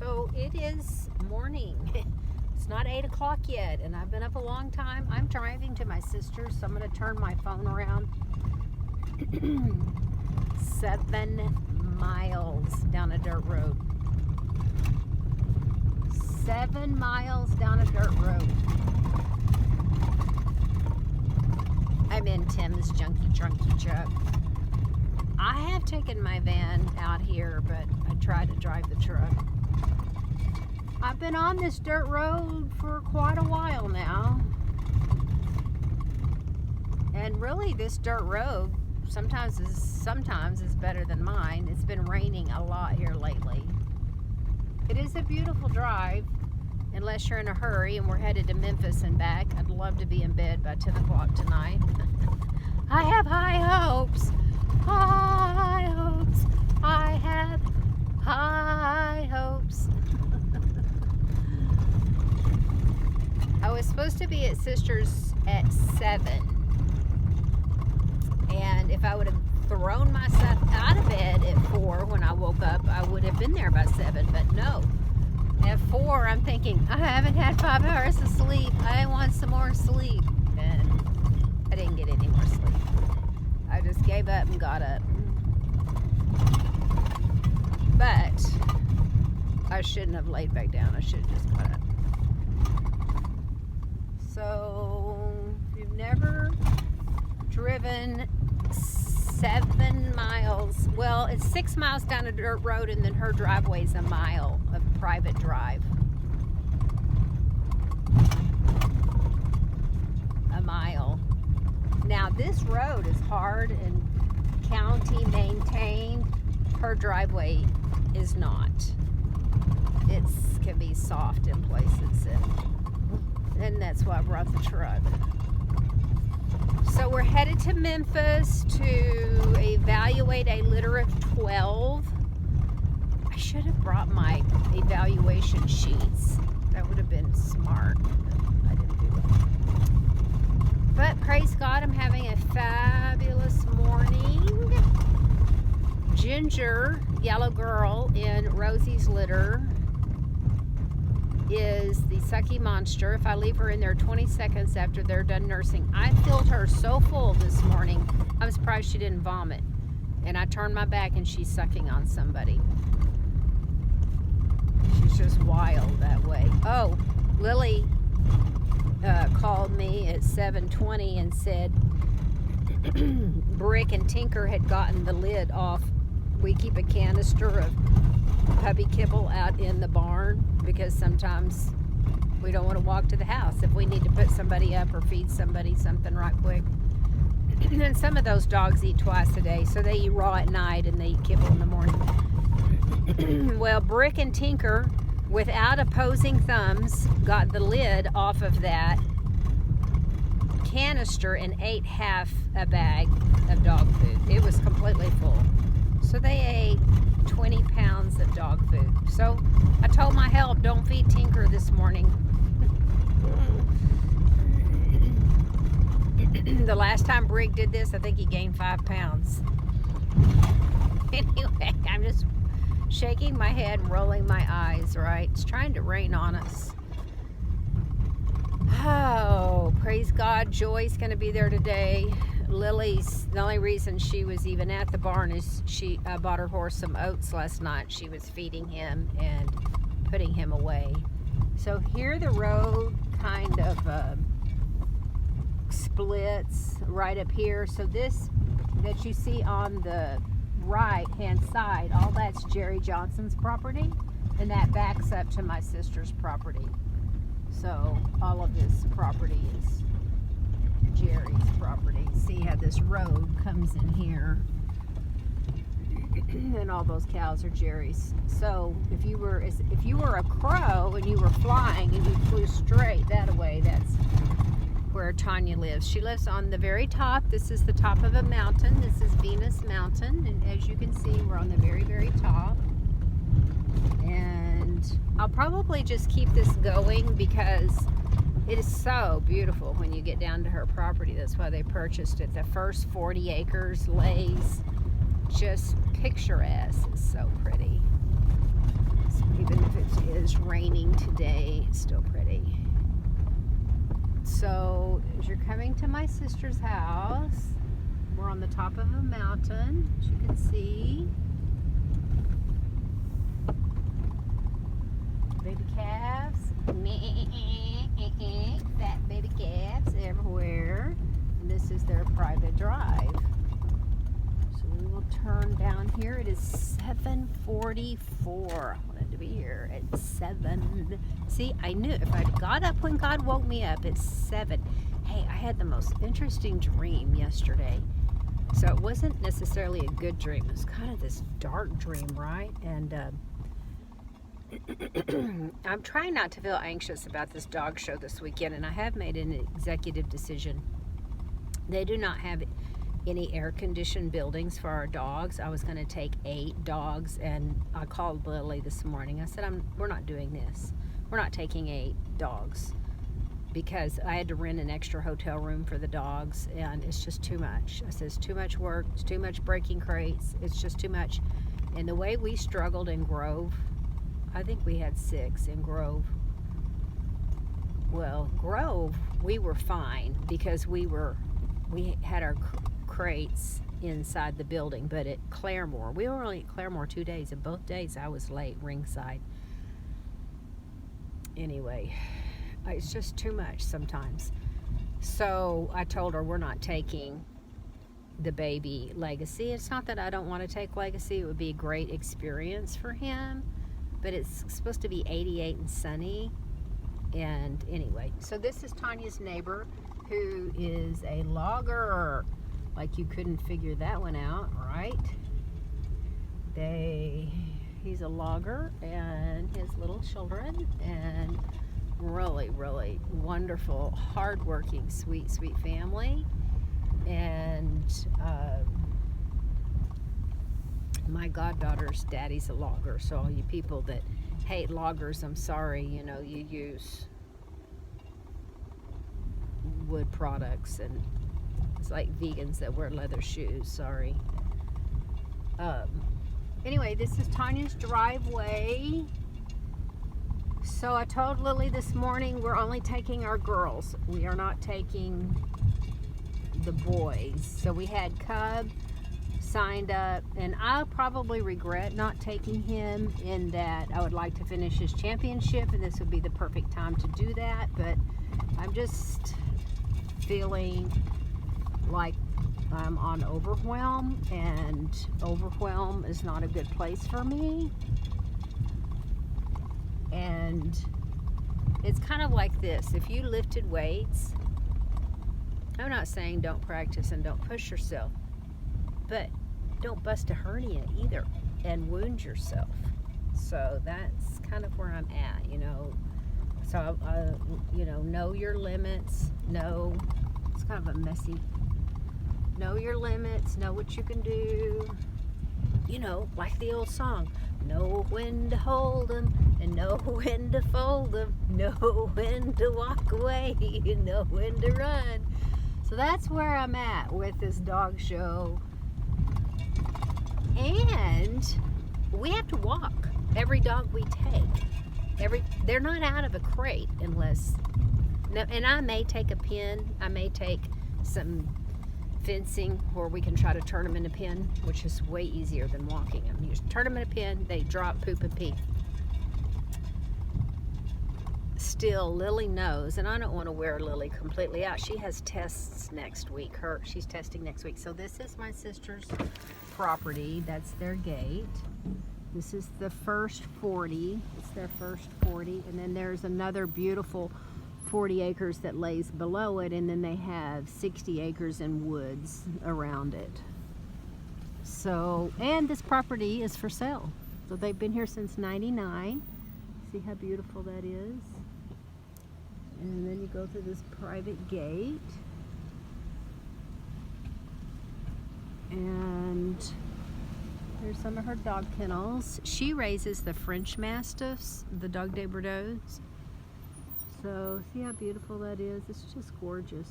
So it is morning. It's not 8 o'clock yet, and I've been up a long time. I'm driving to my sister's, so I'm going to turn my phone around. 7 miles down a dirt road. 7 miles down a dirt road. I'm in Tim's junky truck. I have taken my van out here, but I try to drive the truck. I've been on this dirt road for quite a while now. And really, this dirt road sometimes is better than mine. It's been raining a lot here lately. It is a beautiful drive, unless you're in a hurry and we're headed to Memphis and back. I'd love to be in bed by 10 o'clock tonight. I have high hopes. High hopes. I have high hopes. I was supposed to be at Sister's at 7. And if I would have thrown myself out of bed at 4 when I woke up, I would have been there by 7. But no. At 4, I'm thinking, I haven't had 5 hours of sleep. I want some more sleep. And I didn't get any more sleep. I just gave up and got up. But I shouldn't have laid back down. I should have just got up. So, if you've never driven 7 miles, well, it's 6 miles down a dirt road, and then her driveway's a mile of private drive. A mile. Now, this road is hard and county maintained. Her driveway is not. It can be soft in places, and that's why I brought the truck. So we're headed to Memphis to evaluate a litter of 12. I should have brought my evaluation sheets. That would have been smart, but I didn't do that. But praise God, I'm having a fabulous morning. Ginger, yellow girl in Rosie's litter, is the sucky monster. If I leave her in there 20 seconds after they're done nursing, I filled her so full this morning, I'm surprised she didn't vomit. And I turned my back and she's sucking on somebody. She's just wild that way. Oh, Lily called me at 7:20 and said Brick and Tinker had gotten the lid off. We keep a canister of puppy kibble out in the barn because sometimes we don't want to walk to the house if we need to put somebody up or feed somebody something right quick. And some of those dogs eat twice a day, so they eat raw at night and they eat kibble in the morning. Well, Brick and Tinker, without opposing thumbs, got the lid off of that canister and ate half a bag of dog food. It was completely full. So they ate 20 pounds of dog food. So I told my help, don't feed Tinker this morning. The last time Brig did this, I think he gained 5 pounds. Anyway, I'm just shaking my head and rolling my eyes, right? It's trying to rain on us. Oh, praise God. Joy's going to be there today. Lily's, the only reason she was even at the barn is she bought her horse some oats last night. She was feeding him and putting him away. So here the road kind of splits right up here. So this that you see on the right hand side, all that's Jerry Johnson's property, and that backs up to my sister's property. So all of this property is Jerry's property. See how this road comes in here, and all those cows are Jerry's. So if you were a crow and you were flying and you flew straight that way, that's where Tanya lives. She lives on the very top. This is the top of a mountain. This is Venus Mountain, and as you can see, we're on the very, very top. And I'll probably just keep this going because it is so beautiful when you get down to her property. That's why they purchased it. The first 40 acres lays just picturesque. It's so pretty. So even if it's is raining today. It's still pretty. So as you're coming to my sister's house, we're on the top of a mountain, as you can see. Baby calves, fat baby calves everywhere. And this is their private drive. So we will turn down here. It is 7:44. I wanted to be here at 7. See, I knew if I got up when God woke me up at 7. Hey, I had the most interesting dream yesterday. So it wasn't necessarily a good dream. It was kind of this dark dream, right? And I'm trying not to feel anxious about this dog show this weekend, and I have made an executive decision. They do not have any air-conditioned buildings for our dogs. I was going to take 8 dogs, and I called Lily this morning. I said, we're not doing this. We're not taking 8 dogs because I had to rent an extra hotel room for the dogs, and it's just too much. I said, it's too much work. It's too much breaking crates. It's just too much. And the way we struggled in Grove, I think we had 6 in Grove. Well, Grove, we were fine because we had our crates inside the building, but at Claremore, we were only at Claremore 2 days, and both days I was late ringside. Anyway, it's just too much sometimes. So I told her we're not taking the baby Legacy. It's not that I don't want to take Legacy. It would be a great experience for him, but it's supposed to be 88 and sunny. And anyway, so this is Tanya's neighbor, who is a logger. Like you couldn't figure that one out, right? He's a logger, and his little children, and really, really wonderful, hardworking, sweet, sweet family. And my goddaughter's daddy's a logger, so all you people that hate loggers, I'm sorry, you know, you use wood products, and it's like vegans that wear leather shoes, sorry. Anyway, this is Tanya's driveway. So I told Lily this morning we're only taking our girls. We are not taking the boys. So we had Cub signed up, and I'll probably regret not taking him in that I would like to finish his championship, and this would be the perfect time to do that, but I'm just feeling like I'm on overwhelm, and overwhelm is not a good place for me. And it's kind of like this. If you lifted weights, I'm not saying don't practice and don't push yourself, but don't bust a hernia either and wound yourself. So that's kind of where I'm at, you know. So, you know your limits. It's kind of a messy. Know your limits. Know what you can do. You know, like the old song. Know when to hold 'em and know when to fold 'em. Know when to walk away and know when to run. So that's where I'm at with this dog show. And we have to walk every dog we take. They're not out of a crate unless, no, and I may take a pen. I may take some fencing where we can try to turn them in a pen, which is way easier than walking them. You just turn them in a pen, they drop, poop, and pee. Still, Lily knows, and I don't want to wear Lily completely out. She has tests next week. She's testing next week. So this is my sister's property. That's their gate. This is the first 40. It's their first 40. And then there's another beautiful 40 acres that lays below it. And then they have 60 acres in woods around it. So, and this property is for sale. So they've been here since '99. See how beautiful that is? And then you go through this private gate. And here's some of her dog kennels. She raises the French Mastiffs, the Dog de Bordeaux's. So see how beautiful that is? It's just gorgeous.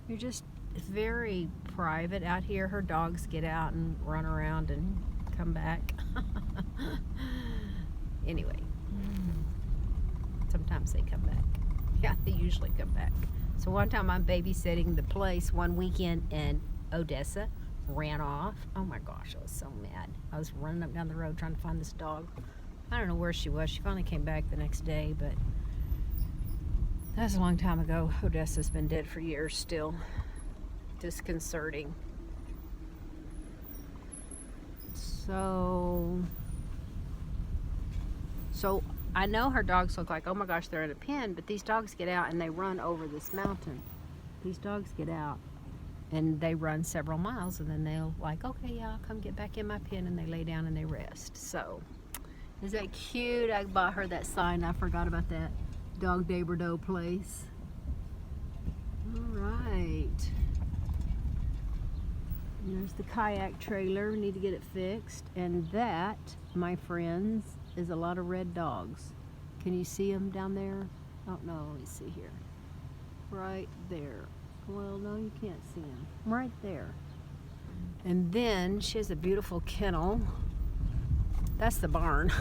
You're just very private out here. Her dogs get out and run around and come back. Anyway, sometimes they come back. Yeah, they usually come back. So one time I'm babysitting the place one weekend and Odessa ran off. Oh my gosh, I was so mad. I was running up down the road trying to find this dog. I don't know where she was. She finally came back the next day, but that was a long time ago. Odessa's been dead for years still. Disconcerting. So I know her dogs look like, oh my gosh, they're in a pen, but these dogs get out and they run over this mountain. These dogs get out and they run several miles, and then they'll like, okay, yeah, I'll come get back in my pen, and they lay down and they rest. So, is that cute? I bought her that sign. I forgot about that Dog Day Bordeaux place. All right. There's the kayak trailer. We need to get it fixed. And that, my friends, is a lot of red dogs. Can you see them down there? Oh no, let me see here. Right there. Well, no, you can't see them. Right there. And then she has a beautiful kennel. That's the barn.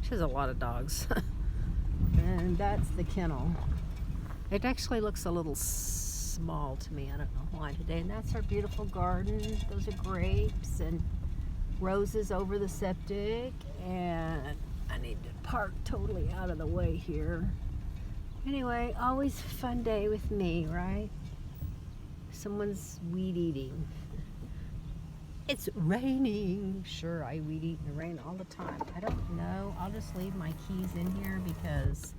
She has a lot of dogs. And that's the kennel. It actually looks a little small to me. I don't know why today. And that's our beautiful garden. Those are grapes and roses over the septic. And I need to park totally out of the way here. Anyway, always a fun day with me, right? Someone's weed eating. It's raining. Sure, I weed eat in the rain all the time. I don't know. I'll just leave my keys in here because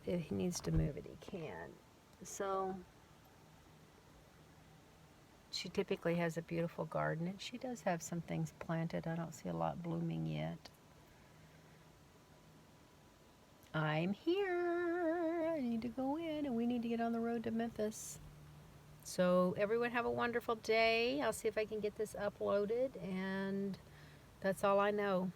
if he needs to move it, he can. So she typically has a beautiful garden, and she does have some things planted. I don't see a lot blooming yet. I'm here. I need to go in, and we need to get on the road to Memphis. So everyone have a wonderful day. I'll see if I can get this uploaded, and that's all I know.